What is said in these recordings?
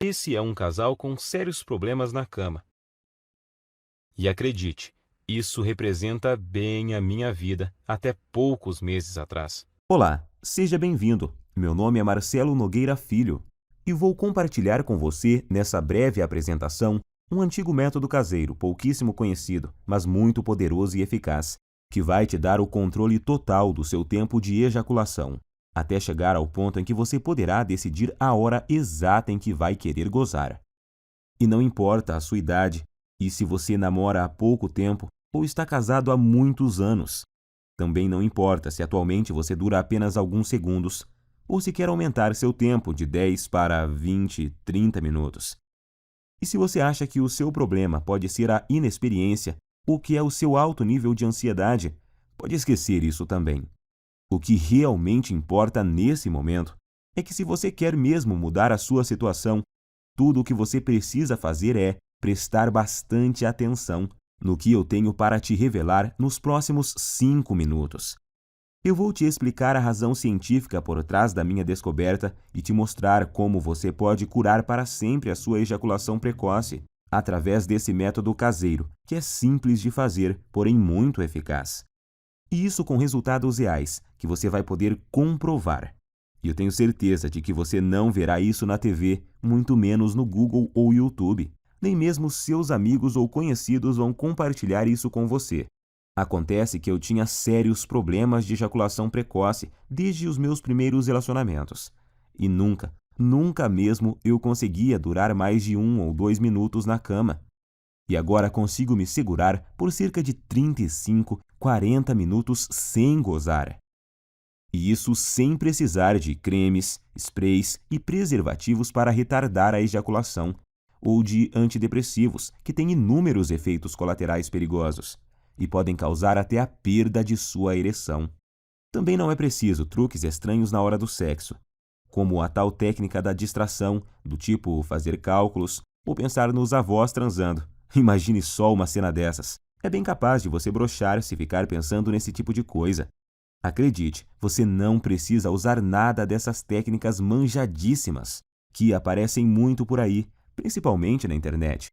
Esse é um casal com sérios problemas na cama. E acredite, isso representa bem a minha vida até poucos meses atrás. Olá, seja bem-vindo. Meu nome é Marcelo Nogueira Filho e vou compartilhar com você, nessa breve apresentação, um antigo método caseiro, pouquíssimo conhecido, mas muito poderoso e eficaz, que vai te dar o controle total do seu tempo de ejaculação, até chegar ao ponto em que você poderá decidir a hora exata em que vai querer gozar. E não importa a sua idade, e se você namora há pouco tempo ou está casado há muitos anos. Também não importa se atualmente você dura apenas alguns segundos, ou se quer aumentar seu tempo de 10 para 20, 30 minutos. E se você acha que o seu problema pode ser a inexperiência ou que é o seu alto nível de ansiedade, pode esquecer isso também. O que realmente importa nesse momento é que se você quer mesmo mudar a sua situação, tudo o que você precisa fazer é prestar bastante atenção no que eu tenho para te revelar nos próximos 5 minutos. Eu vou te explicar a razão científica por trás da minha descoberta e te mostrar como você pode curar para sempre a sua ejaculação precoce através desse método caseiro, que é simples de fazer, porém muito eficaz. E isso com resultados reais, que você vai poder comprovar. E eu tenho certeza de que você não verá isso na TV, muito menos no Google ou YouTube. Nem mesmo seus amigos ou conhecidos vão compartilhar isso com você. Acontece que eu tinha sérios problemas de ejaculação precoce desde os meus primeiros relacionamentos. E nunca mesmo eu conseguia durar mais de 1 ou 2 minutos na cama. E agora consigo me segurar por cerca de 35, 40 minutos sem gozar. E isso sem precisar de cremes, sprays e preservativos para retardar a ejaculação, ou de antidepressivos, que têm inúmeros efeitos colaterais perigosos e podem causar até a perda de sua ereção. Também não é preciso truques estranhos na hora do sexo, como a tal técnica da distração, do tipo fazer cálculos ou pensar nos avós transando. Imagine só uma cena dessas. É bem capaz de você broxar se ficar pensando nesse tipo de coisa. Acredite, você não precisa usar nada dessas técnicas manjadíssimas, que aparecem muito por aí, principalmente na internet.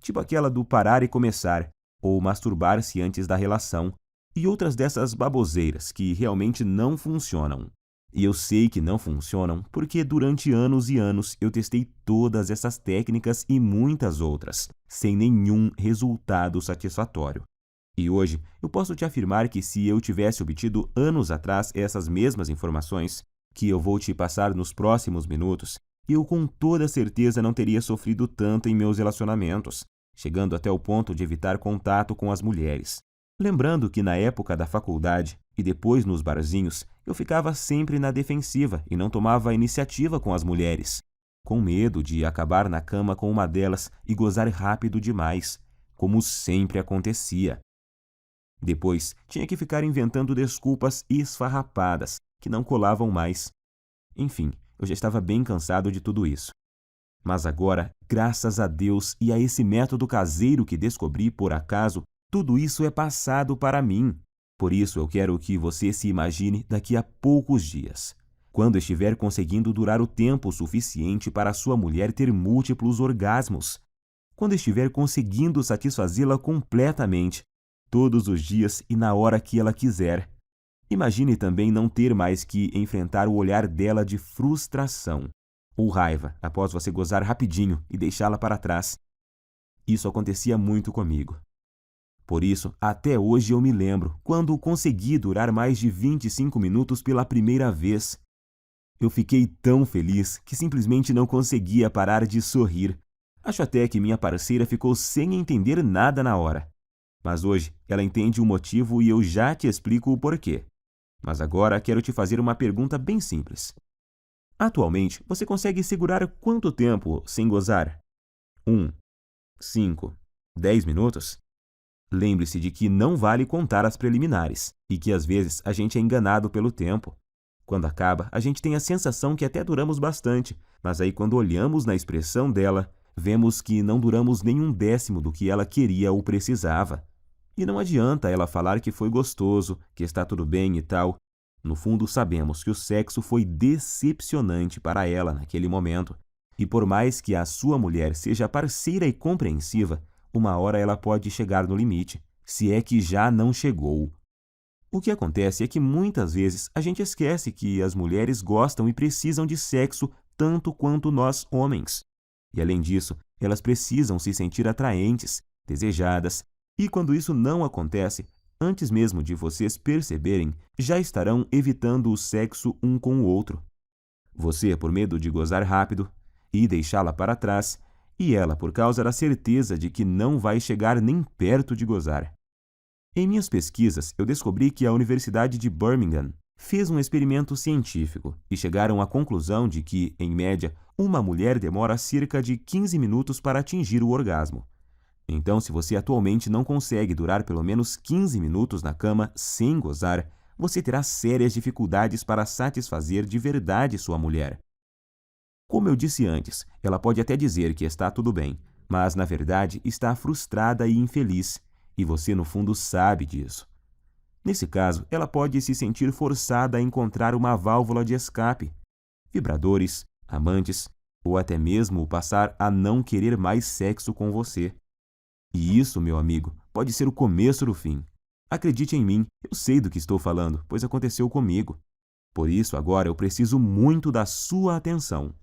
Tipo aquela do parar e começar, ou masturbar-se antes da relação, e outras dessas baboseiras que realmente não funcionam. E eu sei que não funcionam porque durante anos e anos eu testei todas essas técnicas e muitas outras, sem nenhum resultado satisfatório. E hoje eu posso te afirmar que se eu tivesse obtido anos atrás essas mesmas informações, que eu vou te passar nos próximos minutos, eu com toda certeza não teria sofrido tanto em meus relacionamentos, chegando até o ponto de evitar contato com as mulheres. Lembrando que na época da faculdade e depois nos barzinhos, eu ficava sempre na defensiva e não tomava iniciativa com as mulheres, com medo de acabar na cama com uma delas e gozar rápido demais, como sempre acontecia. Depois, tinha que ficar inventando desculpas esfarrapadas, que não colavam mais. Enfim, eu já estava bem cansado de tudo isso. Mas agora, graças a Deus e a esse método caseiro que descobri por acaso, tudo isso é passado para mim. Por isso eu quero que você se imagine daqui a poucos dias, quando estiver conseguindo durar o tempo suficiente para sua mulher ter múltiplos orgasmos, quando estiver conseguindo satisfazê-la completamente, todos os dias e na hora que ela quiser. Imagine também não ter mais que enfrentar o olhar dela de frustração ou raiva após você gozar rapidinho e deixá-la para trás. Isso acontecia muito comigo. Por isso, até hoje eu me lembro quando consegui durar mais de 25 minutos pela primeira vez. Eu fiquei tão feliz que simplesmente não conseguia parar de sorrir. Acho até que minha parceira ficou sem entender nada na hora. Mas hoje ela entende o motivo e eu já te explico o porquê. Mas agora quero te fazer uma pergunta bem simples. Atualmente, você consegue segurar quanto tempo sem gozar? 1, 5, 10 minutos? Lembre-se de que não vale contar as preliminares e que às vezes a gente é enganado pelo tempo. Quando acaba, a gente tem a sensação que até duramos bastante, mas aí quando olhamos na expressão dela, vemos que não duramos nem 1/10 do que ela queria ou precisava. E não adianta ela falar que foi gostoso, que está tudo bem e tal. No fundo, sabemos que o sexo foi decepcionante para ela naquele momento. E por mais que a sua mulher seja parceira e compreensiva, uma hora ela pode chegar no limite, se é que já não chegou. O que acontece é que muitas vezes a gente esquece que as mulheres gostam e precisam de sexo tanto quanto nós homens. E além disso, elas precisam se sentir atraentes, desejadas, e quando isso não acontece, antes mesmo de vocês perceberem, já estarão evitando o sexo um com o outro. Você por medo de gozar rápido e deixá-la para trás, e ela por causa da certeza de que não vai chegar nem perto de gozar. Em minhas pesquisas, eu descobri que a Universidade de Birmingham fez um experimento científico e chegaram à conclusão de que, em média, uma mulher demora cerca de 15 minutos para atingir o orgasmo. Então, se você atualmente não consegue durar pelo menos 15 minutos na cama sem gozar, você terá sérias dificuldades para satisfazer de verdade sua mulher. Como eu disse antes, ela pode até dizer que está tudo bem, mas na verdade está frustrada e infeliz, e você no fundo sabe disso. Nesse caso, ela pode se sentir forçada a encontrar uma válvula de escape, vibradores, amantes, ou até mesmo passar a não querer mais sexo com você. E isso, meu amigo, pode ser o começo do fim. Acredite em mim, eu sei do que estou falando, pois aconteceu comigo. Por isso, agora eu preciso muito da sua atenção.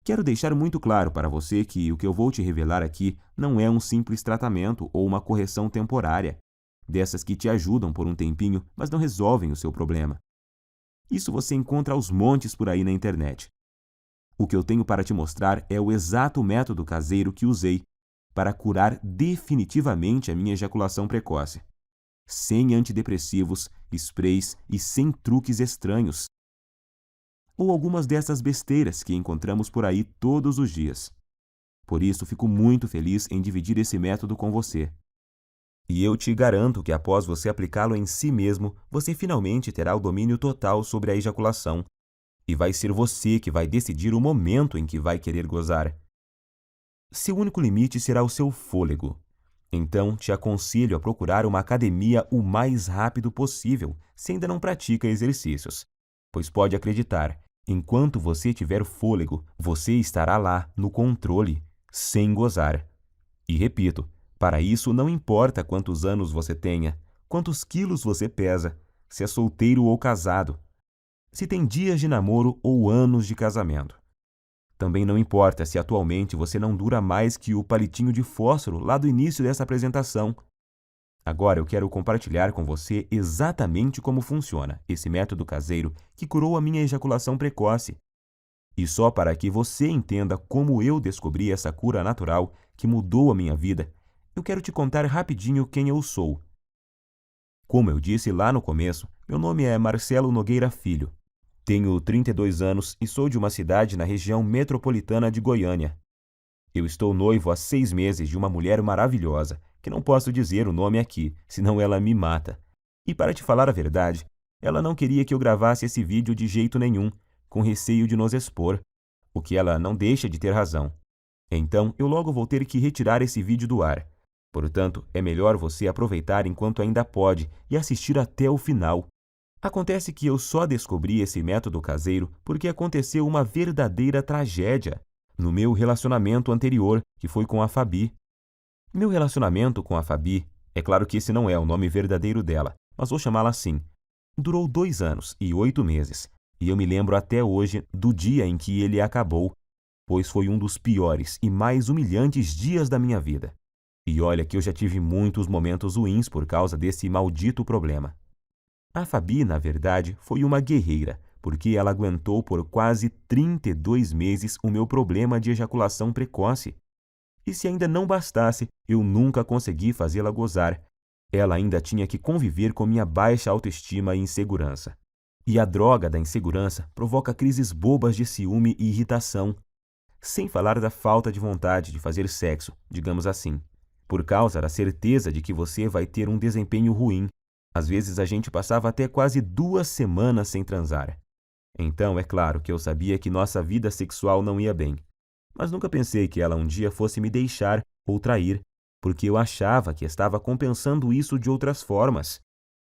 Quero deixar muito claro para você que o que eu vou te revelar aqui não é um simples tratamento ou uma correção temporária, dessas que te ajudam por um tempinho, mas não resolvem o seu problema. Isso você encontra aos montes por aí na internet. O que eu tenho para te mostrar é o exato método caseiro que usei para curar definitivamente a minha ejaculação precoce. Sem antidepressivos, sprays e sem truques estranhos, ou algumas dessas besteiras que encontramos por aí todos os dias. Por isso, fico muito feliz em dividir esse método com você. E eu te garanto que após você aplicá-lo em si mesmo, você finalmente terá o domínio total sobre a ejaculação. E vai ser você que vai decidir o momento em que vai querer gozar. Seu único limite será o seu fôlego. Então, te aconselho a procurar uma academia o mais rápido possível, se ainda não pratica exercícios. Pois pode acreditar, enquanto você tiver fôlego, você estará lá, no controle, sem gozar. E repito, para isso não importa quantos anos você tenha, quantos quilos você pesa, se é solteiro ou casado, se tem dias de namoro ou anos de casamento. Também não importa se atualmente você não dura mais que o palitinho de fósforo lá do início dessa apresentação. Agora eu quero compartilhar com você exatamente como funciona esse método caseiro que curou a minha ejaculação precoce. E só para que você entenda como eu descobri essa cura natural que mudou a minha vida, eu quero te contar rapidinho quem eu sou. Como eu disse lá no começo, meu nome é Marcelo Nogueira Filho. Tenho 32 anos e sou de uma cidade na região metropolitana de Goiânia. Eu estou noivo há 6 meses de uma mulher maravilhosa, que não posso dizer o nome aqui, senão ela me mata. E para te falar a verdade, ela não queria que eu gravasse esse vídeo de jeito nenhum, com receio de nos expor, o que ela não deixa de ter razão. Então, eu logo vou ter que retirar esse vídeo do ar. Portanto, é melhor você aproveitar enquanto ainda pode e assistir até o final. Acontece que eu só descobri esse método caseiro porque aconteceu uma verdadeira tragédia no meu relacionamento anterior, que foi com a Fabi. Meu relacionamento com a Fabi, é claro que esse não é o nome verdadeiro dela, mas vou chamá-la assim, durou 2 anos e 8 meses, e eu me lembro até hoje do dia em que ele acabou, pois foi um dos piores e mais humilhantes dias da minha vida. E olha que eu já tive muitos momentos ruins por causa desse maldito problema. A Fabi, na verdade, foi uma guerreira, porque ela aguentou por quase 32 meses o meu problema de ejaculação precoce. E se ainda não bastasse, eu nunca consegui fazê-la gozar. Ela ainda tinha que conviver com minha baixa autoestima e insegurança. E a droga da insegurança provoca crises bobas de ciúme e irritação, sem falar da falta de vontade de fazer sexo, digamos assim, por causa da certeza de que você vai ter um desempenho ruim. Às vezes a gente passava até quase 2 semanas sem transar. Então, é claro que eu sabia que nossa vida sexual não ia bem. Mas nunca pensei que ela um dia fosse me deixar ou trair, porque eu achava que estava compensando isso de outras formas.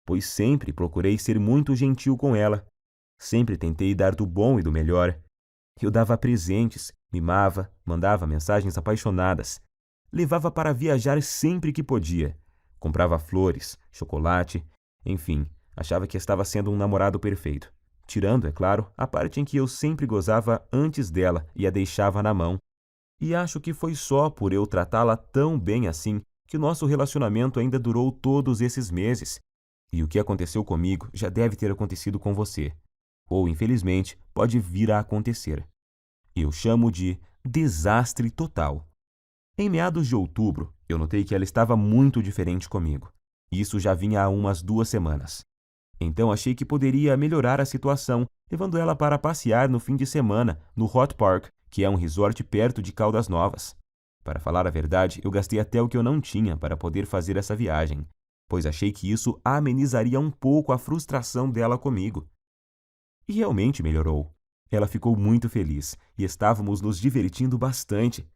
Pois sempre procurei ser muito gentil com ela. Sempre tentei dar do bom e do melhor. Eu dava presentes, mimava, mandava mensagens apaixonadas. Levava para viajar sempre que podia. Comprava flores, chocolate, enfim, achava que estava sendo um namorado perfeito. Tirando, é claro, a parte em que eu sempre gozava antes dela e a deixava na mão. E acho que foi só por eu tratá-la tão bem assim que o nosso relacionamento ainda durou todos esses meses. E o que aconteceu comigo já deve ter acontecido com você. Ou, infelizmente, pode vir a acontecer. Eu chamo de desastre total. Em meados de outubro, eu notei que ela estava muito diferente comigo. Isso já vinha há umas 2 semanas. Então achei que poderia melhorar a situação, levando ela para passear no fim de semana no Hot Park, que é um resort perto de Caldas Novas. Para falar a verdade, eu gastei até o que eu não tinha para poder fazer essa viagem, pois achei que isso amenizaria um pouco a frustração dela comigo. E realmente melhorou. Ela ficou muito feliz e estávamos nos divertindo bastante.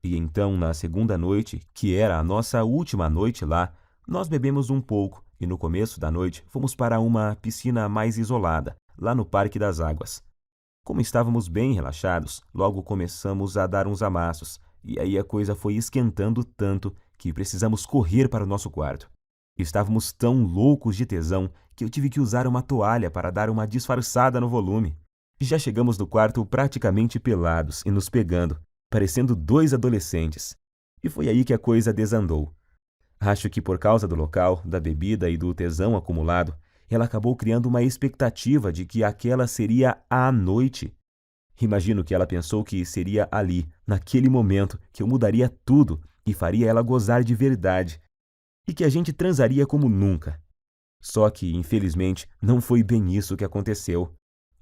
E então, na segunda noite, que era a nossa última noite lá, nós bebemos um pouco e no começo da noite fomos para uma piscina mais isolada, lá no Parque das Águas. Como estávamos bem relaxados, logo começamos a dar uns amassos, e aí a coisa foi esquentando tanto que precisamos correr para o nosso quarto. Estávamos tão loucos de tesão que eu tive que usar uma toalha para dar uma disfarçada no volume. Já chegamos no quarto praticamente pelados e nos pegando, parecendo 2 adolescentes. E foi aí que a coisa desandou. Acho que por causa do local, da bebida e do tesão acumulado, ela acabou criando uma expectativa de que aquela seria a noite. Imagino que ela pensou que seria ali, naquele momento, que eu mudaria tudo e faria ela gozar de verdade. E que a gente transaria como nunca. Só que, infelizmente, não foi bem isso que aconteceu.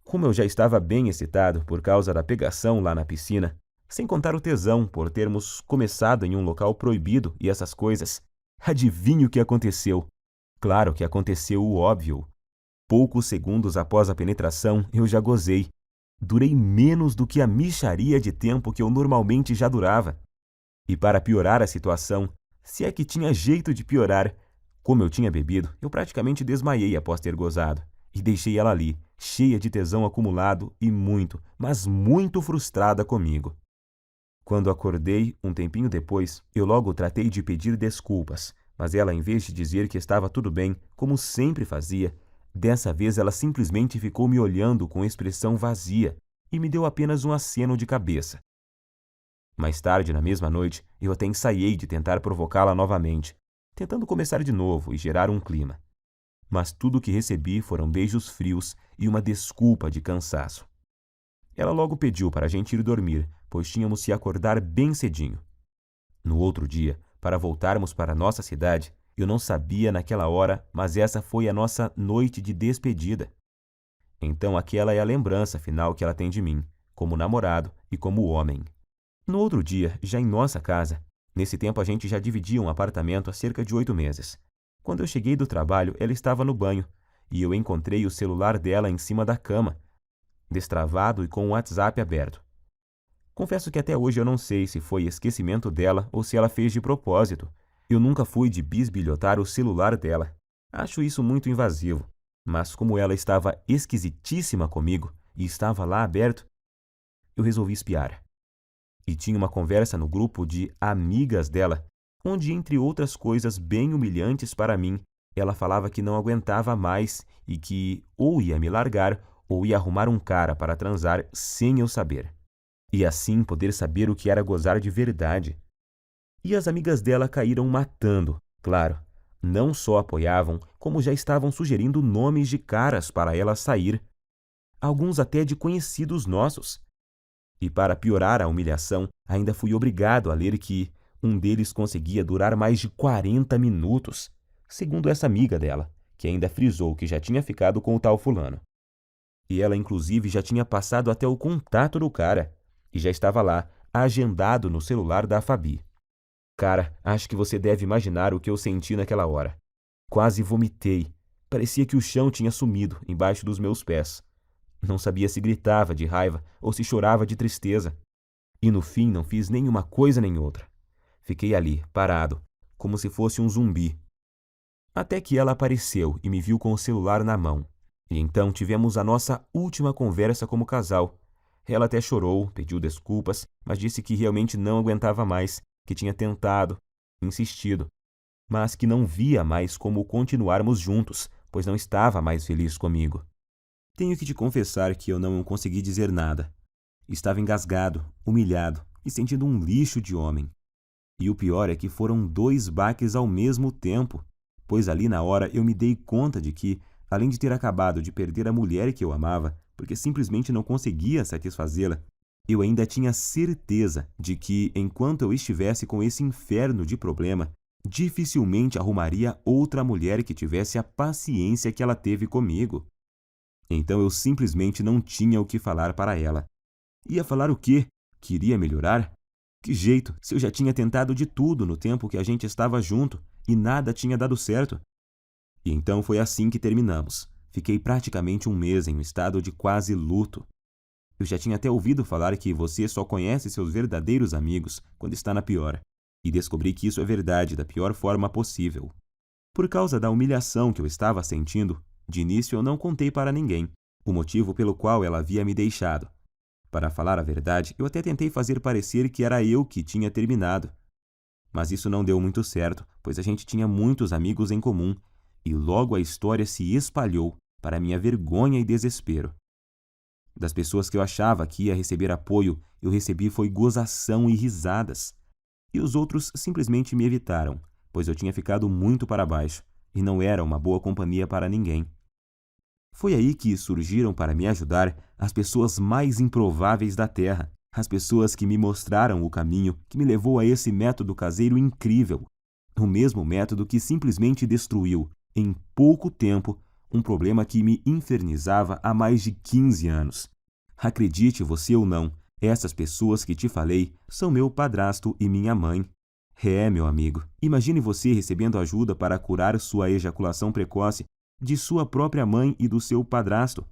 Como eu já estava bem excitado por causa da pegação lá na piscina, sem contar o tesão por termos começado em um local proibido e essas coisas, adivinhe o que aconteceu? Claro que aconteceu o óbvio. Poucos segundos após a penetração, eu já gozei. Durei menos do que a mixaria de tempo que eu normalmente já durava. E para piorar a situação, se é que tinha jeito de piorar, como eu tinha bebido, eu praticamente desmaiei após ter gozado. E deixei ela ali, cheia de tesão acumulado e muito, mas muito frustrada comigo. Quando acordei, um tempinho depois, eu logo tratei de pedir desculpas, mas ela, em vez de dizer que estava tudo bem, como sempre fazia, dessa vez ela simplesmente ficou me olhando com expressão vazia e me deu apenas um aceno de cabeça. Mais tarde, na mesma noite, eu até ensaiei de tentar provocá-la novamente, tentando começar de novo e gerar um clima. Mas tudo o que recebi foram beijos frios e uma desculpa de cansaço. Ela logo pediu para a gente ir dormir, pois tínhamos se acordar bem cedinho. No outro dia, para voltarmos para nossa cidade, eu não sabia naquela hora, mas essa foi a nossa noite de despedida. Então aquela é a lembrança final que ela tem de mim, como namorado e como homem. No outro dia, já em nossa casa, nesse tempo a gente já dividia um apartamento há cerca de 8 meses. Quando eu cheguei do trabalho, ela estava no banho, e eu encontrei o celular dela em cima da cama, destravado e com o WhatsApp aberto. Confesso que até hoje eu não sei se foi esquecimento dela ou se ela fez de propósito. Eu nunca fui de bisbilhotar o celular dela. Acho isso muito invasivo. Mas como ela estava esquisitíssima comigo e estava lá aberto, eu resolvi espiar. E tinha uma conversa no grupo de amigas dela, onde, entre outras coisas bem humilhantes para mim, ela falava que não aguentava mais e que ou ia me largar ou ia arrumar um cara para transar sem eu saber. E assim poder saber o que era gozar de verdade. E as amigas dela caíram matando, claro. Não só apoiavam, como já estavam sugerindo nomes de caras para ela sair. Alguns até de conhecidos nossos. E para piorar a humilhação, ainda fui obrigado a ler que um deles conseguia durar mais de 40 minutos, segundo essa amiga dela, que ainda frisou que já tinha ficado com o tal fulano. E ela, inclusive, já tinha passado até o contato do cara, e já estava lá, agendado no celular da Fabi. Cara, acho que você deve imaginar o que eu senti naquela hora. Quase vomitei. Parecia que o chão tinha sumido embaixo dos meus pés. Não sabia se gritava de raiva ou se chorava de tristeza. E no fim não fiz nenhuma coisa nem outra. Fiquei ali, parado, como se fosse um zumbi. Até que ela apareceu e me viu com o celular na mão. E então tivemos a nossa última conversa como casal. Ela até chorou, pediu desculpas, mas disse que realmente não aguentava mais, que tinha tentado, insistido, mas que não via mais como continuarmos juntos, pois não estava mais feliz comigo. Tenho que te confessar que eu não consegui dizer nada. Estava engasgado, humilhado e sentindo um lixo de homem. E o pior é que foram 2 baques ao mesmo tempo, pois ali na hora eu me dei conta de que, além de ter acabado de perder a mulher que eu amava, porque simplesmente não conseguia satisfazê-la, eu ainda tinha certeza de que, enquanto eu estivesse com esse inferno de problema, dificilmente arrumaria outra mulher que tivesse a paciência que ela teve comigo. Então eu simplesmente não tinha o que falar para ela. Ia falar o quê? Queria melhorar? Que jeito, se eu já tinha tentado de tudo no tempo que a gente estava junto e nada tinha dado certo? E então foi assim que terminamos. Fiquei praticamente um mês em um estado de quase luto. Eu já tinha até ouvido falar que você só conhece seus verdadeiros amigos quando está na pior. E descobri que isso é verdade da pior forma possível. Por causa da humilhação que eu estava sentindo, de início eu não contei para ninguém o motivo pelo qual ela havia me deixado. Para falar a verdade, eu até tentei fazer parecer que era eu que tinha terminado. Mas isso não deu muito certo, pois a gente tinha muitos amigos em comum, e logo a história se espalhou, para minha vergonha e desespero. Das pessoas que eu achava que ia receber apoio, eu recebi foi gozação e risadas. E os outros simplesmente me evitaram, pois eu tinha ficado muito para baixo, e não era uma boa companhia para ninguém. Foi aí que surgiram para me ajudar as pessoas mais improváveis da Terra, as pessoas que me mostraram o caminho que me levou a esse método caseiro incrível, o mesmo método que simplesmente destruiu, em pouco tempo, um problema que me infernizava há mais de 15 anos. Acredite você ou não, essas pessoas que te falei são meu padrasto e minha mãe. Meu amigo, imagine você recebendo ajuda para curar sua ejaculação precoce de sua própria mãe e do seu padrasto.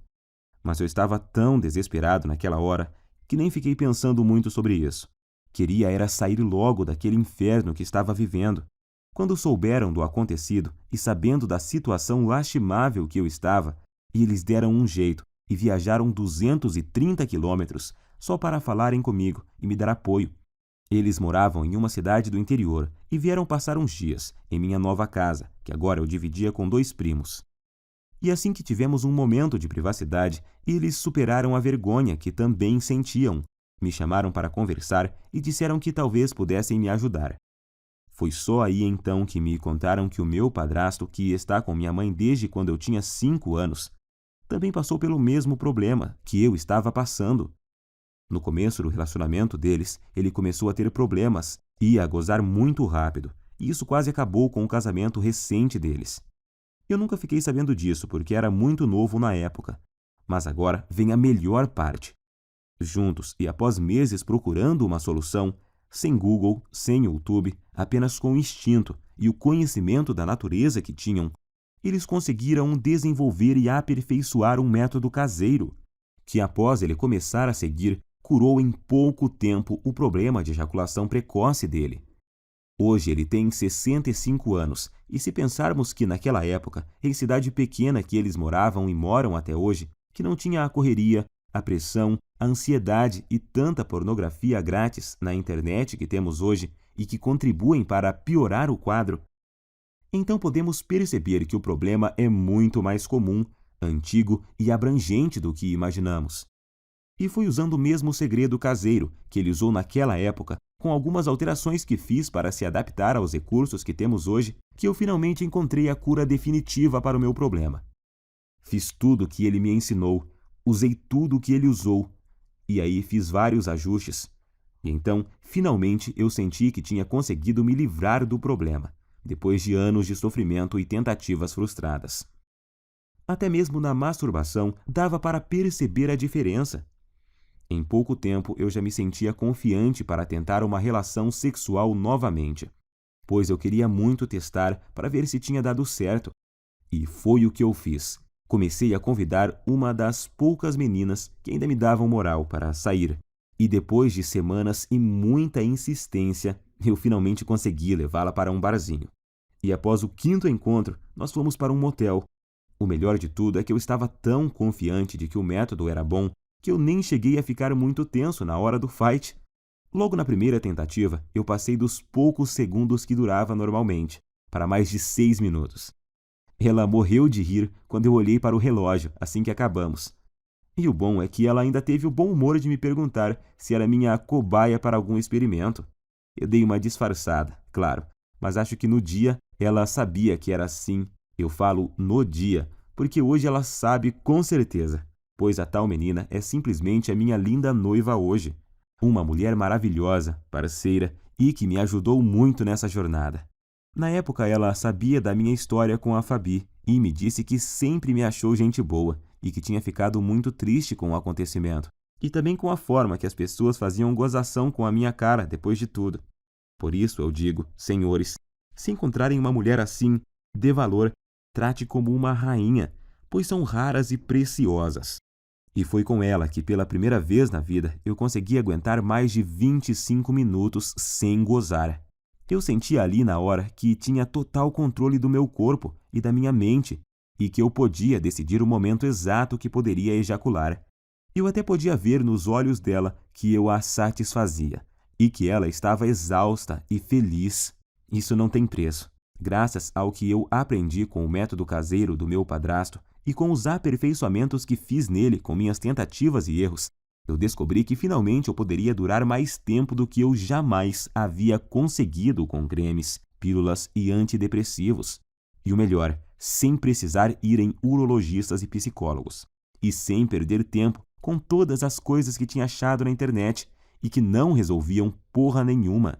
Mas eu estava tão desesperado naquela hora que nem fiquei pensando muito sobre isso. Queria era sair logo daquele inferno que estava vivendo. Quando souberam do acontecido e sabendo da situação lastimável que eu estava, eles deram um jeito e viajaram 230 quilômetros só para falarem comigo e me dar apoio. Eles moravam em uma cidade do interior e vieram passar uns dias em minha nova casa, que agora eu dividia com 2 primos. E assim que tivemos um momento de privacidade, eles superaram a vergonha que também sentiam. Me chamaram para conversar e disseram que talvez pudessem me ajudar. Foi só aí então que me contaram que o meu padrasto, que está com minha mãe desde quando eu tinha 5 anos, também passou pelo mesmo problema que eu estava passando. No começo do relacionamento deles, ele começou a ter problemas e a gozar muito rápido, e isso quase acabou com o casamento recente deles. Eu nunca fiquei sabendo disso porque era muito novo na época, mas agora vem a melhor parte. Juntos e após meses procurando uma solução, sem Google, sem YouTube, apenas com o instinto e o conhecimento da natureza que tinham, eles conseguiram desenvolver e aperfeiçoar um método caseiro, que após ele começar a seguir, curou em pouco tempo o problema de ejaculação precoce dele. Hoje ele tem 65 anos, e se pensarmos que naquela época, em cidade pequena que eles moravam e moram até hoje, que não tinha a correria, a pressão, a ansiedade e tanta pornografia grátis na internet que temos hoje e que contribuem para piorar o quadro, então podemos perceber que o problema é muito mais comum, antigo e abrangente do que imaginamos. E foi usando o mesmo segredo caseiro que ele usou naquela época, com algumas alterações que fiz para se adaptar aos recursos que temos hoje, que eu finalmente encontrei a cura definitiva para o meu problema. Fiz tudo o que ele me ensinou, usei tudo o que ele usou, e aí fiz vários ajustes. E então, finalmente, eu senti que tinha conseguido me livrar do problema, depois de anos de sofrimento e tentativas frustradas. Até mesmo na masturbação dava para perceber a diferença. Em pouco tempo eu já me sentia confiante para tentar uma relação sexual novamente, pois eu queria muito testar para ver se tinha dado certo. E foi o que eu fiz. Comecei a convidar uma das poucas meninas que ainda me davam moral para sair. E depois de semanas e muita insistência, eu finalmente consegui levá-la para um barzinho. E após o 5º encontro, nós fomos para um motel. O melhor de tudo é que eu estava tão confiante de que o método era bom que eu nem cheguei a ficar muito tenso na hora do fight. Logo na primeira tentativa, eu passei dos poucos segundos que durava normalmente, para mais de 6 minutos. Ela morreu de rir quando eu olhei para o relógio assim que acabamos. E o bom é que ela ainda teve o bom humor de me perguntar se era minha cobaia para algum experimento. Eu dei uma disfarçada, claro, mas acho que no dia ela sabia que era assim. Eu falo no dia, porque hoje ela sabe com certeza, pois a tal menina é simplesmente a minha linda noiva hoje. Uma mulher maravilhosa, parceira e que me ajudou muito nessa jornada. Na época ela sabia da minha história com a Fabi e me disse que sempre me achou gente boa e que tinha ficado muito triste com o acontecimento e também com a forma que as pessoas faziam gozação com a minha cara depois de tudo. Por isso eu digo, senhores, se encontrarem uma mulher assim, dê valor, trate como uma rainha, pois são raras e preciosas. E foi com ela que pela primeira vez na vida eu consegui aguentar mais de 25 minutos sem gozar. Eu senti ali na hora que tinha total controle do meu corpo e da minha mente e que eu podia decidir o momento exato que poderia ejacular. Eu até podia ver nos olhos dela que eu a satisfazia e que ela estava exausta e feliz. Isso não tem preço. Graças ao que eu aprendi com o método caseiro do meu padrasto e com os aperfeiçoamentos que fiz nele com minhas tentativas e erros, eu descobri que finalmente eu poderia durar mais tempo do que eu jamais havia conseguido com cremes, pílulas e antidepressivos. E o melhor, sem precisar ir em urologistas e psicólogos. E sem perder tempo com todas as coisas que tinha achado na internet e que não resolviam porra nenhuma.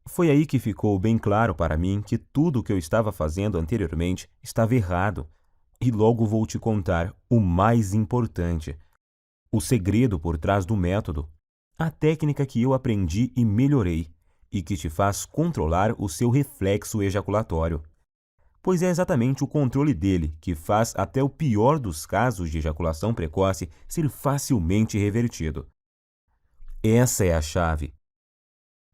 Foi aí que ficou bem claro para mim que tudo o que eu estava fazendo anteriormente estava errado. E logo vou te contar o mais importante. O segredo por trás do método, a técnica que eu aprendi e melhorei, e que te faz controlar o seu reflexo ejaculatório. Pois é exatamente o controle dele que faz até o pior dos casos de ejaculação precoce ser facilmente revertido. Essa é a chave.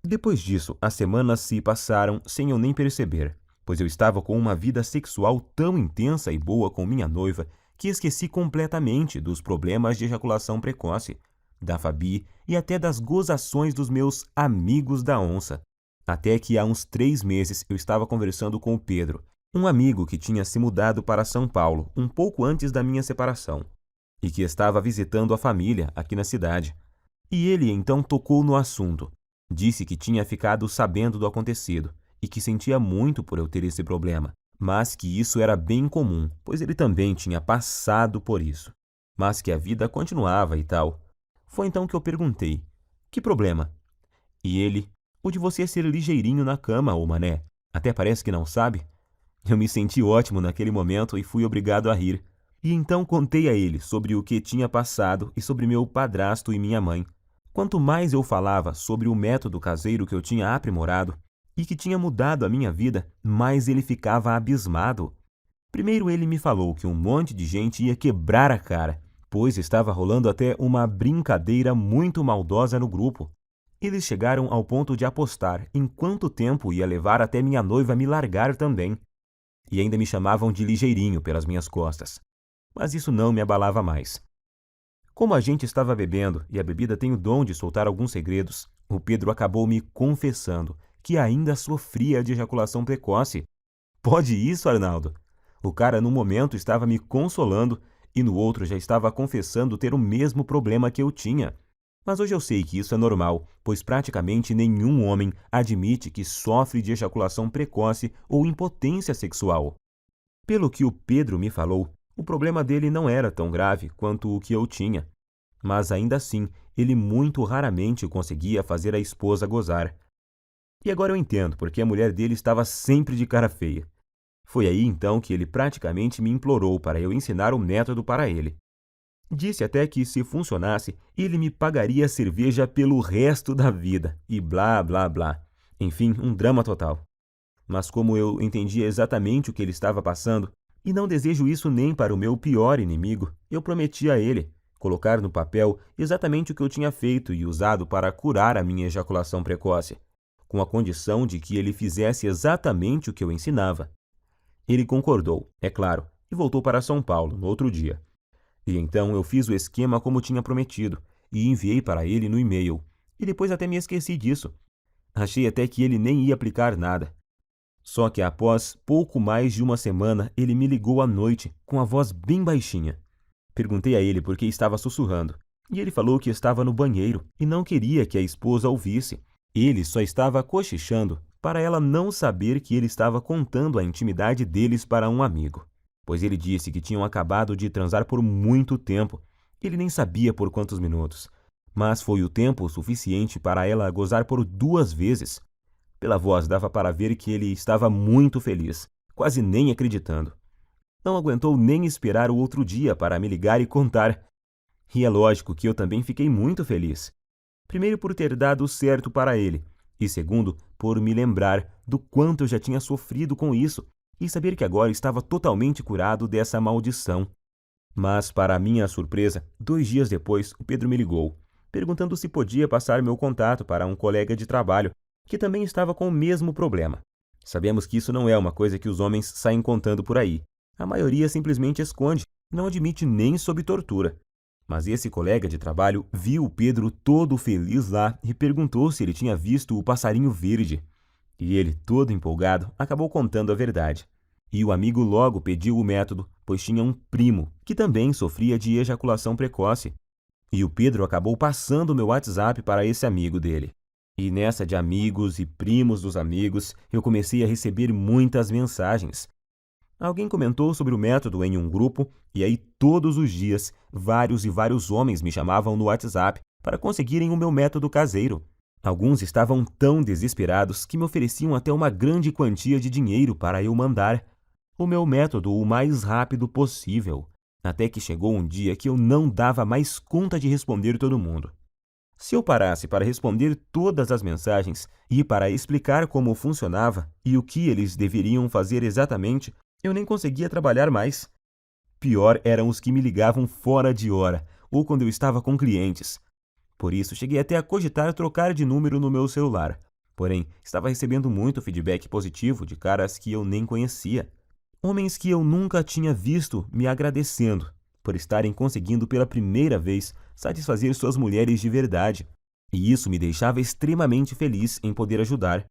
Depois disso, as semanas se passaram sem eu nem perceber, pois eu estava com uma vida sexual tão intensa e boa com minha noiva que esqueci completamente dos problemas de ejaculação precoce, da Fabi e até das gozações dos meus amigos da onça. Até que há uns 3 meses eu estava conversando com o Pedro, um amigo que tinha se mudado para São Paulo um pouco antes da minha separação e que estava visitando a família aqui na cidade. E ele então tocou no assunto. Disse que tinha ficado sabendo do acontecido e que sentia muito por eu ter esse problema, mas que isso era bem comum, pois ele também tinha passado por isso, mas que a vida continuava e tal. Foi então que eu perguntei, que problema? E ele, o de você ser ligeirinho na cama, ô mané, até parece que não sabe. Eu me senti ótimo naquele momento e fui obrigado a rir. E então contei a ele sobre o que tinha passado e sobre meu padrasto e minha mãe. Quanto mais eu falava sobre o método caseiro que eu tinha aprimorado, e que tinha mudado a minha vida, mais ele ficava abismado. Primeiro ele me falou que um monte de gente ia quebrar a cara, pois estava rolando até uma brincadeira muito maldosa no grupo. Eles chegaram ao ponto de apostar em quanto tempo ia levar até minha noiva me largar também. E ainda me chamavam de ligeirinho pelas minhas costas. Mas isso não me abalava mais. Como a gente estava bebendo e a bebida tem o dom de soltar alguns segredos, o Pedro acabou me confessando que ainda sofria de ejaculação precoce. Pode isso, Arnaldo? O cara num momento estava me consolando e no outro já estava confessando ter o mesmo problema que eu tinha. Mas hoje eu sei que isso é normal, pois praticamente nenhum homem admite que sofre de ejaculação precoce ou impotência sexual. Pelo que o Pedro me falou, o problema dele não era tão grave quanto o que eu tinha. Mas ainda assim, ele muito raramente conseguia fazer a esposa gozar. E agora eu entendo porque a mulher dele estava sempre de cara feia. Foi aí então que ele praticamente me implorou para eu ensinar o método para ele. Disse até que, se funcionasse, ele me pagaria cerveja pelo resto da vida, e blá, blá, blá. Enfim, um drama total. Mas como eu entendia exatamente o que ele estava passando, e não desejo isso nem para o meu pior inimigo, eu prometi a ele colocar no papel exatamente o que eu tinha feito e usado para curar a minha ejaculação precoce, com a condição de que ele fizesse exatamente o que eu ensinava. Ele concordou, é claro, e voltou para São Paulo no outro dia. E então eu fiz o esquema como tinha prometido e enviei para ele no e-mail. E depois até me esqueci disso. Achei até que ele nem ia aplicar nada. Só que após pouco mais de uma semana, ele me ligou à noite, com a voz bem baixinha. Perguntei a ele por que estava sussurrando, e ele falou que estava no banheiro e não queria que a esposa ouvisse. Ele só estava cochichando para ela não saber que ele estava contando a intimidade deles para um amigo, pois ele disse que tinham acabado de transar por muito tempo. Ele nem sabia por quantos minutos, mas foi o tempo suficiente para ela gozar por 2 vezes. Pela voz dava para ver que ele estava muito feliz, quase nem acreditando. Não aguentou nem esperar o outro dia para me ligar e contar. E é lógico que eu também fiquei muito feliz. Primeiro por ter dado certo para ele, e segundo por me lembrar do quanto eu já tinha sofrido com isso e saber que agora estava totalmente curado dessa maldição. Mas, para minha surpresa, 2 dias depois, o Pedro me ligou, perguntando se podia passar meu contato para um colega de trabalho, que também estava com o mesmo problema. Sabemos que isso não é uma coisa que os homens saem contando por aí. A maioria simplesmente esconde, não admite nem sob tortura. Mas esse colega de trabalho viu o Pedro todo feliz lá e perguntou se ele tinha visto o passarinho verde. E ele, todo empolgado, acabou contando a verdade. E o amigo logo pediu o método, pois tinha um primo que também sofria de ejaculação precoce. E o Pedro acabou passando o meu WhatsApp para esse amigo dele. E nessa de amigos e primos dos amigos, eu comecei a receber muitas mensagens. Alguém comentou sobre o método em um grupo, e aí todos os dias, vários e vários homens me chamavam no WhatsApp para conseguirem o meu método caseiro. Alguns estavam tão desesperados que me ofereciam até uma grande quantia de dinheiro para eu mandar o meu método o mais rápido possível, até que chegou um dia que eu não dava mais conta de responder todo mundo. Se eu parasse para responder todas as mensagens e para explicar como funcionava e o que eles deveriam fazer exatamente, eu nem conseguia trabalhar mais. Pior eram os que me ligavam fora de hora ou quando eu estava com clientes. Por isso, cheguei até a cogitar trocar de número no meu celular. Porém, estava recebendo muito feedback positivo de caras que eu nem conhecia. Homens que eu nunca tinha visto me agradecendo por estarem conseguindo pela primeira vez satisfazer suas mulheres de verdade. E isso me deixava extremamente feliz em poder ajudar.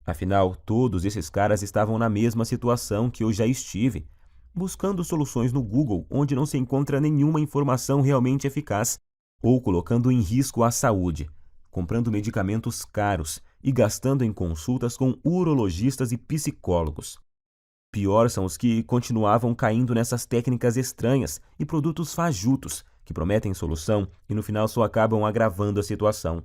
Afinal, todos esses caras estavam na mesma situação que eu já estive, buscando soluções no Google onde não se encontra nenhuma informação realmente eficaz, ou colocando em risco a saúde, comprando medicamentos caros e gastando em consultas com urologistas e psicólogos. Pior são os que continuavam caindo nessas técnicas estranhas e produtos fajutos que prometem solução e no final só acabam agravando a situação.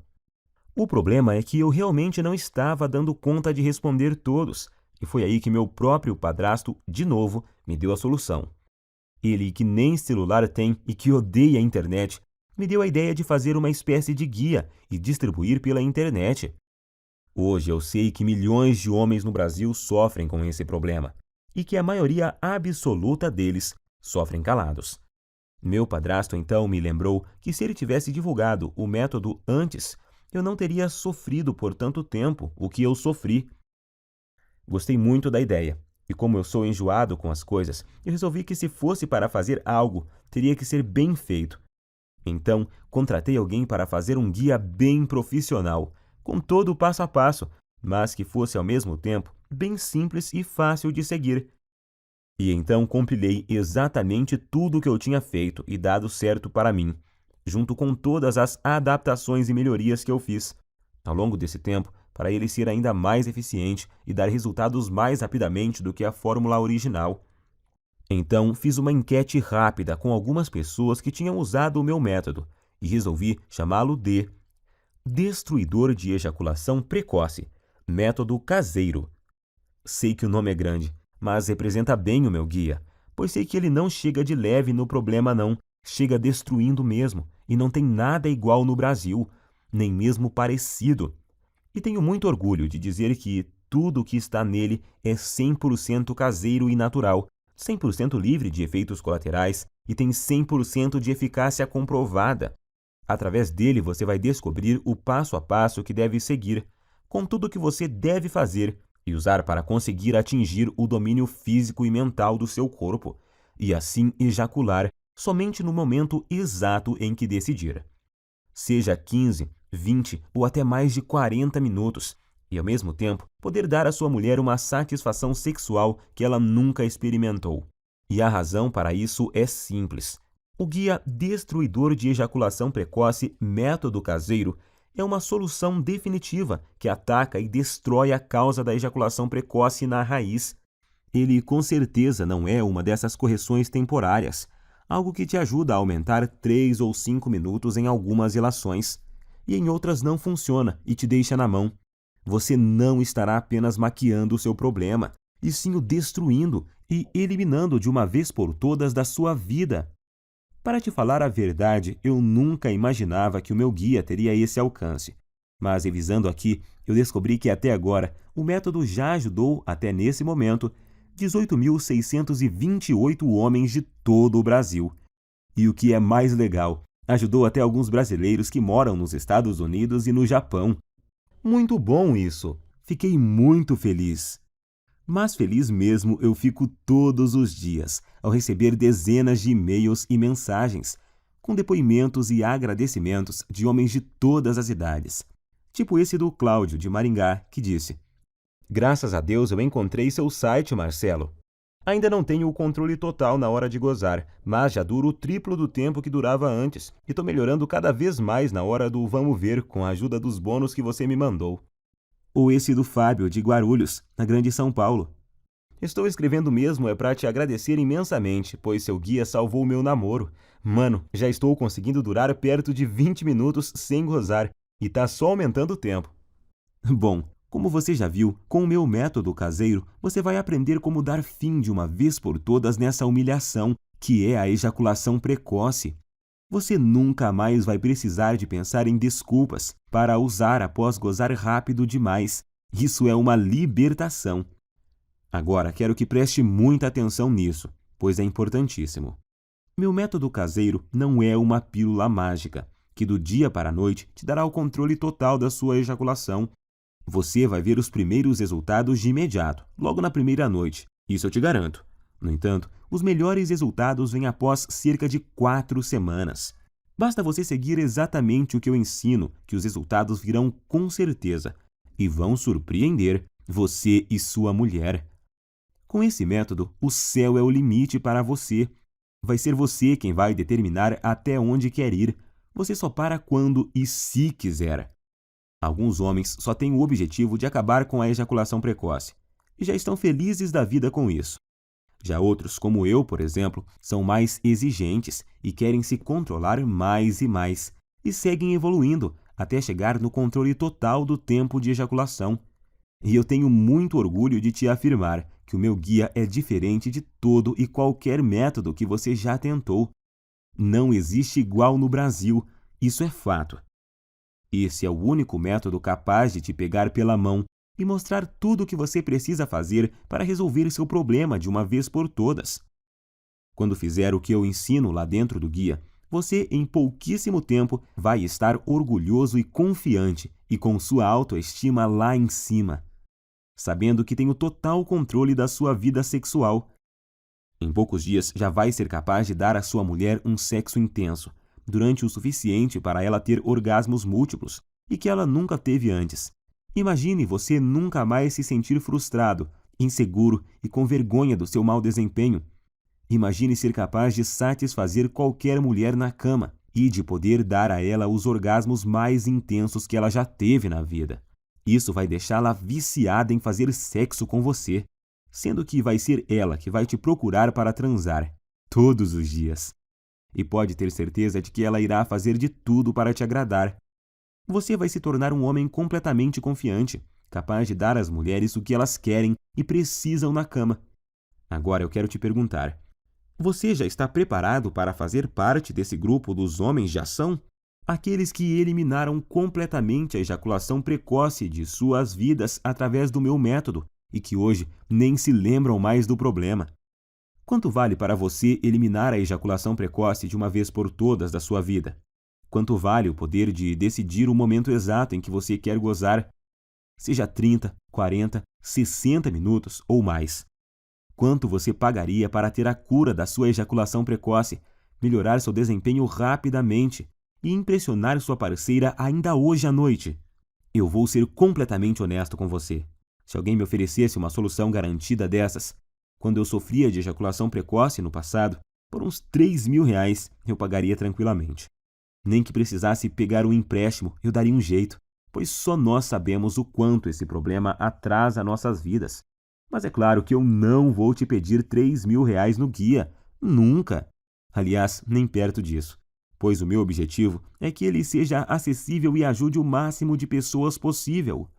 O problema é que eu realmente não estava dando conta de responder todos, e foi aí que meu próprio padrasto, de novo, me deu a solução. Ele, que nem celular tem e que odeia a internet, me deu a ideia de fazer uma espécie de guia e distribuir pela internet. Hoje eu sei que milhões de homens no Brasil sofrem com esse problema, e que a maioria absoluta deles sofrem calados. Meu padrasto então me lembrou que se ele tivesse divulgado o método antes, eu não teria sofrido por tanto tempo o que eu sofri. Gostei muito da ideia, e como eu sou enjoado com as coisas, eu resolvi que se fosse para fazer algo, teria que ser bem feito. Então, contratei alguém para fazer um guia bem profissional, com todo o passo a passo, mas que fosse ao mesmo tempo bem simples e fácil de seguir. E então compilei exatamente tudo o que eu tinha feito e dado certo para mim, junto com todas as adaptações e melhorias que eu fiz ao longo desse tempo, para ele ser ainda mais eficiente e dar resultados mais rapidamente do que a fórmula original. Então, fiz uma enquete rápida com algumas pessoas que tinham usado o meu método e resolvi chamá-lo de Destruidor de Ejaculação Precoce, Método Caseiro. Sei que o nome é grande, mas representa bem o meu guia, pois sei que ele não chega de leve no problema não, chega destruindo mesmo, e não tem nada igual no Brasil, nem mesmo parecido. E tenho muito orgulho de dizer que tudo o que está nele é 100% caseiro e natural, 100% livre de efeitos colaterais e tem 100% de eficácia comprovada. Através dele você vai descobrir o passo a passo que deve seguir, com tudo o que você deve fazer e usar para conseguir atingir o domínio físico e mental do seu corpo, e assim ejacular somente no momento exato em que decidir. Seja 15, 20 ou até mais de 40 minutos, e ao mesmo tempo poder dar à sua mulher uma satisfação sexual que ela nunca experimentou. E a razão para isso é simples. O guia destruidor de ejaculação precoce Método Caseiro é uma solução definitiva que ataca e destrói a causa da ejaculação precoce na raiz. Ele com certeza não é uma dessas correções temporárias, algo que te ajuda a aumentar 3 ou 5 minutos em algumas relações, e em outras não funciona e te deixa na mão. Você não estará apenas maquiando o seu problema, e sim o destruindo e eliminando de uma vez por todas da sua vida. Para te falar a verdade, eu nunca imaginava que o meu guia teria esse alcance. Mas revisando aqui, eu descobri que até agora o método já ajudou, até nesse momento, 18.628 homens de todo o Brasil. E o que é mais legal, ajudou até alguns brasileiros que moram nos Estados Unidos e no Japão. Muito bom isso! Fiquei muito feliz. Mas feliz mesmo eu fico todos os dias ao receber dezenas de e-mails e mensagens, com depoimentos e agradecimentos de homens de todas as idades. Tipo esse do Cláudio, de Maringá, que disse: "Graças a Deus eu encontrei seu site, Marcelo. Ainda não tenho o controle total na hora de gozar, mas já duro o triplo do tempo que durava antes, e tô melhorando cada vez mais na hora do vamos ver com a ajuda dos bônus que você me mandou." Ou esse do Fábio, de Guarulhos, na Grande São Paulo: "Estou escrevendo mesmo para te agradecer imensamente, pois seu guia salvou meu namoro. Mano, já estou conseguindo durar perto de 20 minutos sem gozar, e tá só aumentando o tempo." Bom, como você já viu, com o meu método caseiro, você vai aprender como dar fim de uma vez por todas nessa humilhação, que é a ejaculação precoce. Você nunca mais vai precisar de pensar em desculpas para usar após gozar rápido demais. Isso é uma libertação. Agora, quero que preste muita atenção nisso, pois é importantíssimo. Meu método caseiro não é uma pílula mágica, que do dia para a noite te dará o controle total da sua ejaculação. Você vai ver os primeiros resultados de imediato, logo na primeira noite. Isso eu te garanto. No entanto, os melhores resultados vêm após cerca de 4 semanas. Basta você seguir exatamente o que eu ensino, que os resultados virão com certeza e vão surpreender você e sua mulher. Com esse método, o céu é o limite para você. Vai ser você quem vai determinar até onde quer ir. Você só para quando e se quiser. Alguns homens só têm o objetivo de acabar com a ejaculação precoce e já estão felizes da vida com isso. Já outros, como eu, por exemplo, são mais exigentes e querem se controlar mais e mais, e seguem evoluindo até chegar no controle total do tempo de ejaculação. E eu tenho muito orgulho de te afirmar que o meu guia é diferente de todo e qualquer método que você já tentou. Não existe igual no Brasil, isso é fato. Esse é o único método capaz de te pegar pela mão e mostrar tudo o que você precisa fazer para resolver seu problema de uma vez por todas. Quando fizer o que eu ensino lá dentro do guia, você em pouquíssimo tempo vai estar orgulhoso e confiante e com sua autoestima lá em cima, sabendo que tem o total controle da sua vida sexual. Em poucos dias já vai ser capaz de dar à sua mulher um sexo intenso, durante o suficiente para ela ter orgasmos múltiplos e que ela nunca teve antes. Imagine você nunca mais se sentir frustrado, inseguro e com vergonha do seu mau desempenho. Imagine ser capaz de satisfazer qualquer mulher na cama e de poder dar a ela os orgasmos mais intensos que ela já teve na vida. Isso vai deixá-la viciada em fazer sexo com você, sendo que vai ser ela que vai te procurar para transar, todos os dias. E pode ter certeza de que ela irá fazer de tudo para te agradar. Você vai se tornar um homem completamente confiante, capaz de dar às mulheres o que elas querem e precisam na cama. Agora eu quero te perguntar: você já está preparado para fazer parte desse grupo dos homens de ação? Aqueles que eliminaram completamente a ejaculação precoce de suas vidas através do meu método e que hoje nem se lembram mais do problema. Quanto vale para você eliminar a ejaculação precoce de uma vez por todas da sua vida? Quanto vale o poder de decidir o momento exato em que você quer gozar? Seja 30, 40, 60 minutos ou mais. Quanto você pagaria para ter a cura da sua ejaculação precoce, melhorar seu desempenho rapidamente e impressionar sua parceira ainda hoje à noite. Eu vou ser completamente honesto com você. Se alguém me oferecesse uma solução garantida dessas, quando eu sofria de ejaculação precoce no passado, por uns R$ 3.000 eu pagaria tranquilamente. Nem que precisasse pegar um empréstimo, eu daria um jeito, pois só nós sabemos o quanto esse problema atrasa nossas vidas. Mas é claro que eu não vou te pedir R$ 3.000 no guia. Nunca! Aliás, nem perto disso, pois o meu objetivo é que ele seja acessível e ajude o máximo de pessoas possível.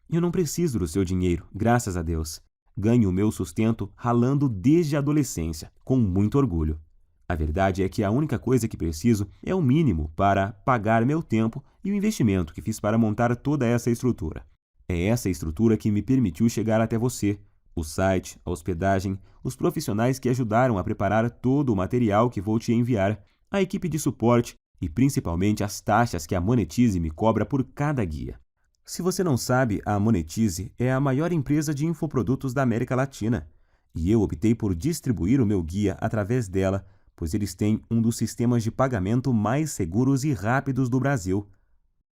Eu não preciso do seu dinheiro, graças a Deus. Ganho o meu sustento ralando desde a adolescência, com muito orgulho. A verdade é que a única coisa que preciso é o mínimo para pagar meu tempo e o investimento que fiz para montar toda essa estrutura. É essa estrutura que me permitiu chegar até você. O site, a hospedagem, os profissionais que ajudaram a preparar todo o material que vou te enviar, a equipe de suporte e principalmente as taxas que a Monetize me cobra por cada guia. Se você não sabe, a Monetize é a maior empresa de infoprodutos da América Latina e eu optei por distribuir o meu guia através dela, pois eles têm um dos sistemas de pagamento mais seguros e rápidos do Brasil.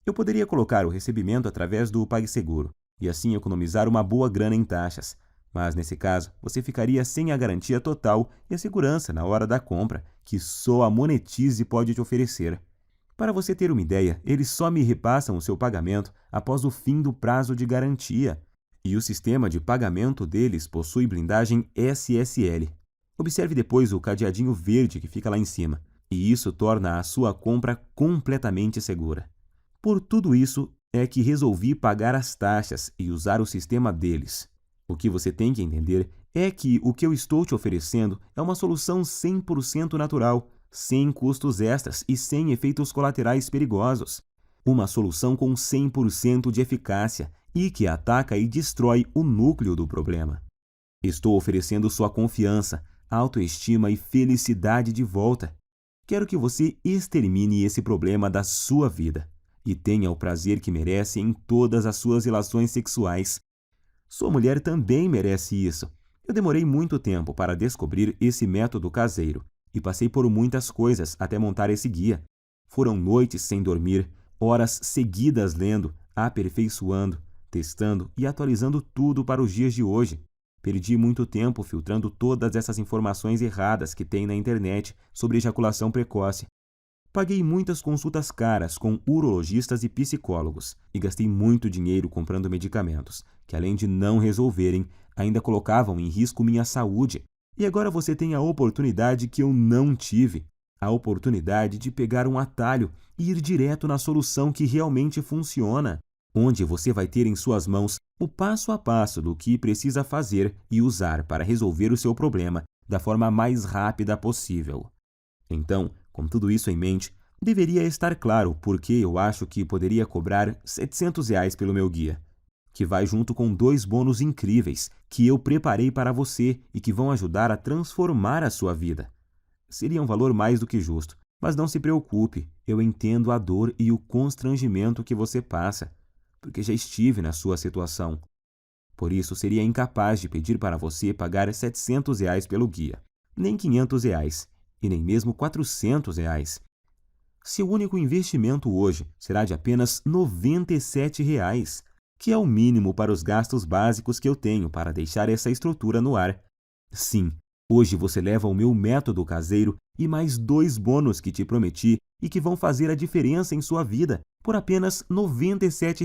Eu poderia colocar o recebimento através do PagSeguro e assim economizar uma boa grana em taxas, mas nesse caso você ficaria sem a garantia total e a segurança na hora da compra que só a Monetize pode te oferecer. Para você ter uma ideia, eles só me repassam o seu pagamento após o fim do prazo de garantia, e o sistema de pagamento deles possui blindagem SSL. Observe depois o cadeadinho verde que fica lá em cima, e isso torna a sua compra completamente segura. Por tudo isso é que resolvi pagar as taxas e usar o sistema deles. O que você tem que entender é que o que eu estou te oferecendo é uma solução 100% natural, sem custos extras e sem efeitos colaterais perigosos. Uma solução com 100% de eficácia e que ataca e destrói o núcleo do problema. Estou oferecendo sua confiança, autoestima e felicidade de volta. Quero que você extermine esse problema da sua vida e tenha o prazer que merece em todas as suas relações sexuais. Sua mulher também merece isso. Eu demorei muito tempo para descobrir esse método caseiro e passei por muitas coisas até montar esse guia. Foram noites sem dormir, horas seguidas lendo, aperfeiçoando, testando e atualizando tudo para os dias de hoje. Perdi muito tempo filtrando todas essas informações erradas que tem na internet sobre ejaculação precoce. Paguei muitas consultas caras com urologistas e psicólogos e gastei muito dinheiro comprando medicamentos, que além de não resolverem, ainda colocavam em risco minha saúde. E agora você tem a oportunidade que eu não tive, a oportunidade de pegar um atalho e ir direto na solução que realmente funciona, onde você vai ter em suas mãos o passo a passo do que precisa fazer e usar para resolver o seu problema da forma mais rápida possível. Então, com tudo isso em mente, deveria estar claro por que eu acho que poderia cobrar R$ 700 pelo meu guia, que vai junto com 2 bônus incríveis que eu preparei para você e que vão ajudar a transformar a sua vida. Seria um valor mais do que justo, mas não se preocupe, eu entendo a dor e o constrangimento que você passa, porque já estive na sua situação. Por isso, seria incapaz de pedir para você pagar R$ 700 pelo guia, nem R$ 500 e nem mesmo R$ 400. Seu único investimento hoje será de apenas R$ 97, que é o mínimo para os gastos básicos que eu tenho para deixar essa estrutura no ar. Sim, hoje você leva o meu método caseiro e mais 2 bônus que te prometi e que vão fazer a diferença em sua vida por apenas R$ 97.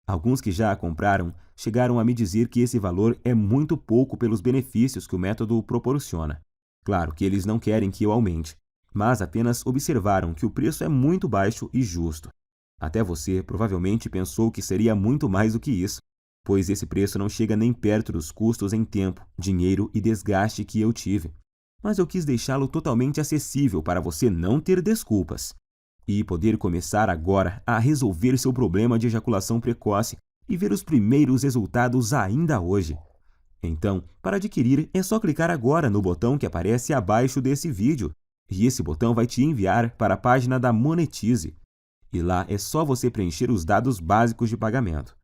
Alguns que já a compraram chegaram a me dizer que esse valor é muito pouco pelos benefícios que o método proporciona. Claro que eles não querem que eu aumente, mas apenas observaram que o preço é muito baixo e justo. Até você provavelmente pensou que seria muito mais do que isso, pois esse preço não chega nem perto dos custos em tempo, dinheiro e desgaste que eu tive. Mas eu quis deixá-lo totalmente acessível para você não ter desculpas e poder começar agora a resolver seu problema de ejaculação precoce e ver os primeiros resultados ainda hoje. Então, para adquirir, é só clicar agora no botão que aparece abaixo desse vídeo, e esse botão vai te enviar para a página da Monetize. E lá é só você preencher os dados básicos de pagamento.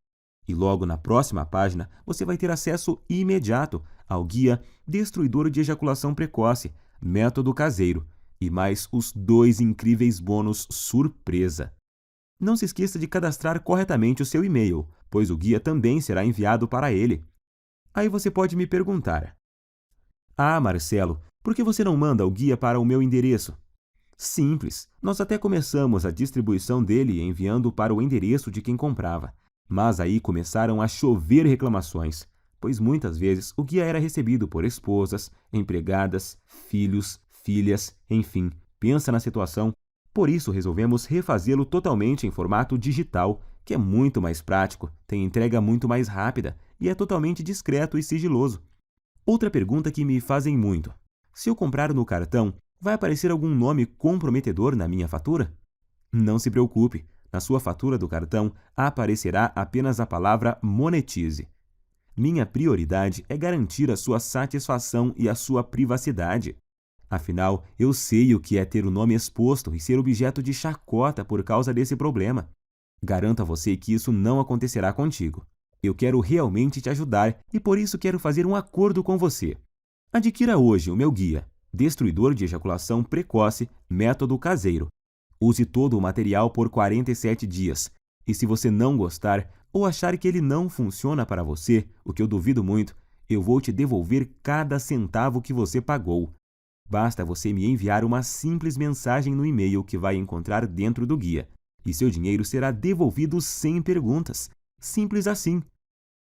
E logo na próxima página, você vai ter acesso imediato ao guia Destruidor de Ejaculação Precoce, Método Caseiro, e mais os 2 incríveis bônus surpresa. Não se esqueça de cadastrar corretamente o seu e-mail, pois o guia também será enviado para ele. Aí você pode me perguntar: "Ah, Marcelo, por que você não manda o guia para o meu endereço?" Simples, nós até começamos a distribuição dele enviando para o endereço de quem comprava. Mas aí começaram a chover reclamações, pois muitas vezes o guia era recebido por esposas, empregadas, filhos, filhas, enfim, pensa na situação. Por isso resolvemos refazê-lo totalmente em formato digital, que é muito mais prático, tem entrega muito mais rápida e é totalmente discreto e sigiloso. Outra pergunta que me fazem muito: se eu comprar no cartão, vai aparecer algum nome comprometedor na minha fatura? Não se preocupe, na sua fatura do cartão aparecerá apenas a palavra monetize. Minha prioridade é garantir a sua satisfação e a sua privacidade. Afinal, eu sei o que é ter o nome exposto e ser objeto de chacota por causa desse problema. Garanto a você que isso não acontecerá contigo. Eu quero realmente te ajudar e por isso quero fazer um acordo com você. Adquira hoje o meu guia, Destruidor de Ejaculação Precoce, Método Caseiro. Use todo o material por 47 dias. E se você não gostar ou achar que ele não funciona para você, o que eu duvido muito, eu vou te devolver cada centavo que você pagou. Basta você me enviar uma simples mensagem no e-mail que vai encontrar dentro do guia, e seu dinheiro será devolvido sem perguntas. Simples assim.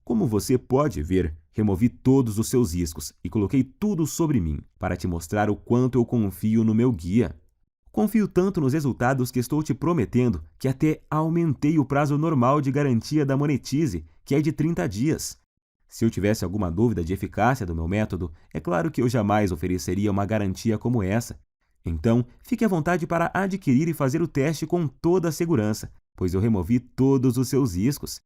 Como você pode ver, removi todos os seus riscos e coloquei tudo sobre mim para te mostrar o quanto eu confio no meu guia. Confio tanto nos resultados que estou te prometendo que até aumentei o prazo normal de garantia da Monetize, que é de 30 dias. Se eu tivesse alguma dúvida de eficácia do meu método, é claro que eu jamais ofereceria uma garantia como essa. Então, fique à vontade para adquirir e fazer o teste com toda a segurança, pois eu removi todos os seus riscos.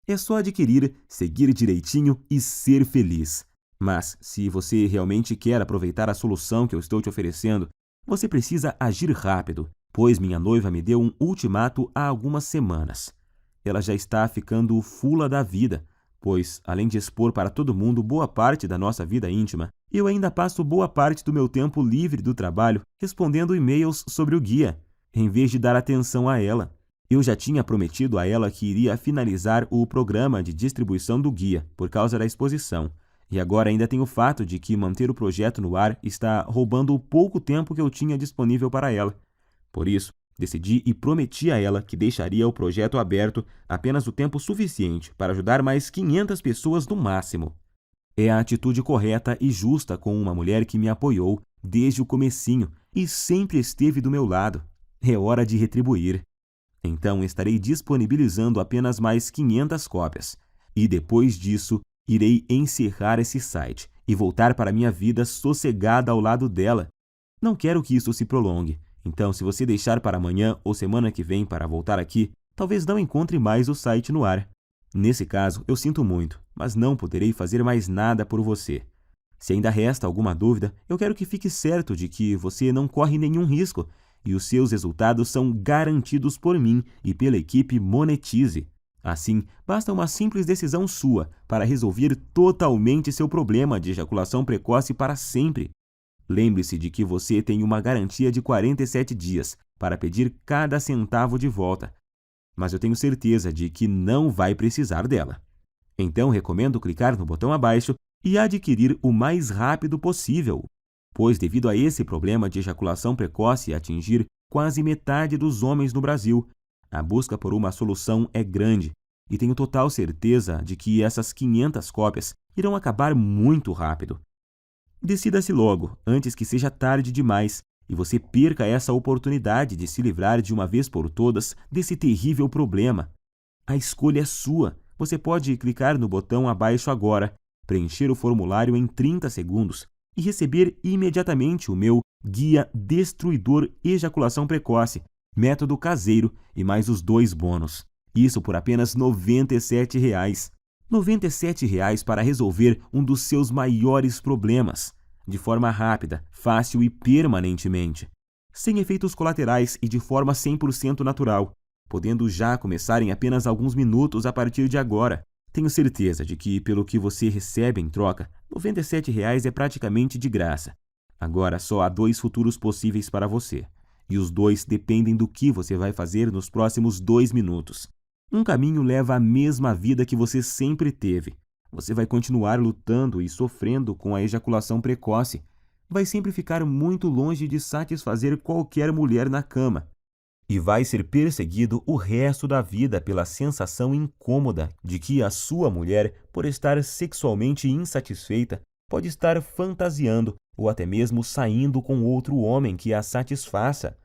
É só adquirir, seguir direitinho e ser feliz. Mas, se você realmente quer aproveitar a solução que eu estou te oferecendo, você precisa agir rápido, pois minha noiva me deu um ultimato há algumas semanas. Ela já está ficando fula da vida, pois, além de expor para todo mundo boa parte da nossa vida íntima, eu ainda passo boa parte do meu tempo livre do trabalho respondendo e-mails sobre o guia, em vez de dar atenção a ela. Eu já tinha prometido a ela que iria finalizar o programa de distribuição do guia por causa da exposição. E agora ainda tem o fato de que manter o projeto no ar está roubando o pouco tempo que eu tinha disponível para ela. Por isso, decidi e prometi a ela que deixaria o projeto aberto apenas o tempo suficiente para ajudar mais 500 pessoas no máximo. É a atitude correta e justa com uma mulher que me apoiou desde o comecinho e sempre esteve do meu lado. É hora de retribuir. Então estarei disponibilizando apenas mais 500 cópias. E depois disso, irei encerrar esse site e voltar para minha vida sossegada ao lado dela. Não quero que isso se prolongue, então se você deixar para amanhã ou semana que vem para voltar aqui, talvez não encontre mais o site no ar. Nesse caso, eu sinto muito, mas não poderei fazer mais nada por você. Se ainda resta alguma dúvida, eu quero que fique certo de que você não corre nenhum risco e os seus resultados são garantidos por mim e pela equipe Monetize. Assim, basta uma simples decisão sua para resolver totalmente seu problema de ejaculação precoce para sempre. Lembre-se de que você tem uma garantia de 47 dias para pedir cada centavo de volta, mas eu tenho certeza de que não vai precisar dela. Então, recomendo clicar no botão abaixo e adquirir o mais rápido possível, pois devido a esse problema de ejaculação precoce atingir quase metade dos homens no Brasil, a busca por uma solução é grande e tenho total certeza de que essas 500 cópias irão acabar muito rápido. Decida-se logo, antes que seja tarde demais e você perca essa oportunidade de se livrar de uma vez por todas desse terrível problema. A escolha é sua. Você pode clicar no botão abaixo agora, preencher o formulário em 30 segundos e receber imediatamente o meu Guia Destruidor Ejaculação Precoce, Método Caseiro e mais os 2 bônus. Isso por apenas R$ 97. R$ 97 para resolver um dos seus maiores problemas, de forma rápida, fácil e permanentemente, sem efeitos colaterais e de forma 100% natural, podendo já começar em apenas alguns minutos a partir de agora. Tenho certeza de que, pelo que você recebe em troca, R$ 97 é praticamente de graça. Agora só há 2 futuros possíveis para você, e os 2 dependem do que você vai fazer nos próximos 2 minutos. Um caminho leva à mesma vida que você sempre teve. Você vai continuar lutando e sofrendo com a ejaculação precoce. Vai sempre ficar muito longe de satisfazer qualquer mulher na cama. E vai ser perseguido o resto da vida pela sensação incômoda de que a sua mulher, por estar sexualmente insatisfeita, pode estar fantasiando ou até mesmo saindo com outro homem que a satisfaça.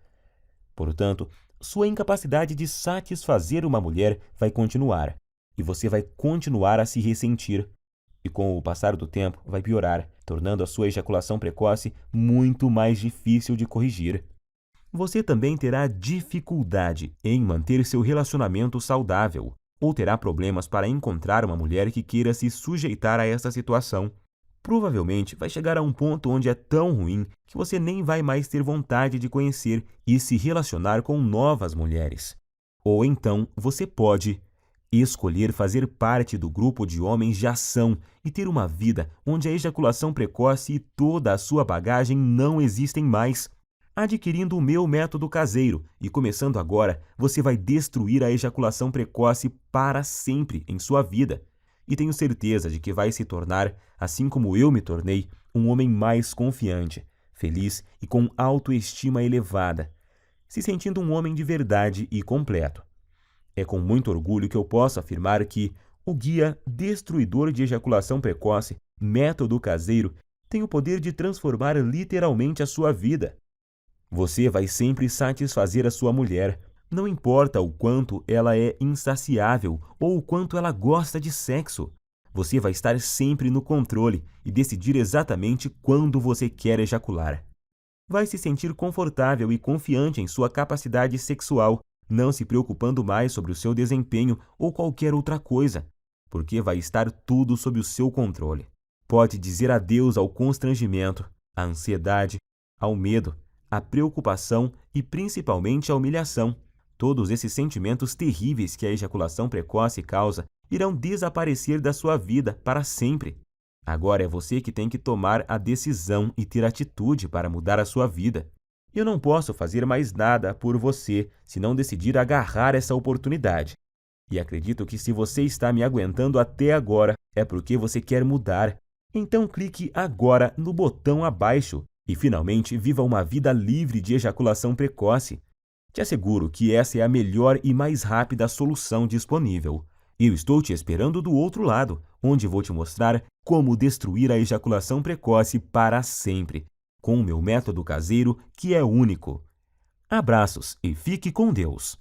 Portanto, sua incapacidade de satisfazer uma mulher vai continuar, e você vai continuar a se ressentir. E com o passar do tempo, vai piorar, tornando a sua ejaculação precoce muito mais difícil de corrigir. Você também terá dificuldade em manter seu relacionamento saudável, ou terá problemas para encontrar uma mulher que queira se sujeitar a essa situação. Provavelmente vai chegar a um ponto onde é tão ruim que você nem vai mais ter vontade de conhecer e se relacionar com novas mulheres. Ou então você pode escolher fazer parte do grupo de homens de ação e ter uma vida onde a ejaculação precoce e toda a sua bagagem não existem mais. Adquirindo o meu método caseiro e começando agora, você vai destruir a ejaculação precoce para sempre em sua vida. E tenho certeza de que vai se tornar, assim como eu me tornei, um homem mais confiante, feliz e com autoestima elevada, se sentindo um homem de verdade e completo. É com muito orgulho que eu posso afirmar que o Guia Destruidor de Ejaculação Precoce, método caseiro, tem o poder de transformar literalmente a sua vida. Você vai sempre satisfazer a sua mulher, não importa o quanto ela é insaciável ou o quanto ela gosta de sexo. Você vai estar sempre no controle e decidir exatamente quando você quer ejacular. Vai se sentir confortável e confiante em sua capacidade sexual, não se preocupando mais sobre o seu desempenho ou qualquer outra coisa, porque vai estar tudo sob o seu controle. Pode dizer adeus ao constrangimento, à ansiedade, ao medo, à preocupação e principalmente à humilhação. Todos esses sentimentos terríveis que a ejaculação precoce causa irão desaparecer da sua vida para sempre. Agora é você que tem que tomar a decisão e ter atitude para mudar a sua vida. Eu não posso fazer mais nada por você se não decidir agarrar essa oportunidade. E acredito que se você está me aguentando até agora, é porque você quer mudar. Então clique agora no botão abaixo e finalmente viva uma vida livre de ejaculação precoce. Te asseguro que essa é a melhor e mais rápida solução disponível. Eu estou te esperando do outro lado, onde vou te mostrar como destruir a ejaculação precoce para sempre, com o meu método caseiro que é único. Abraços e fique com Deus!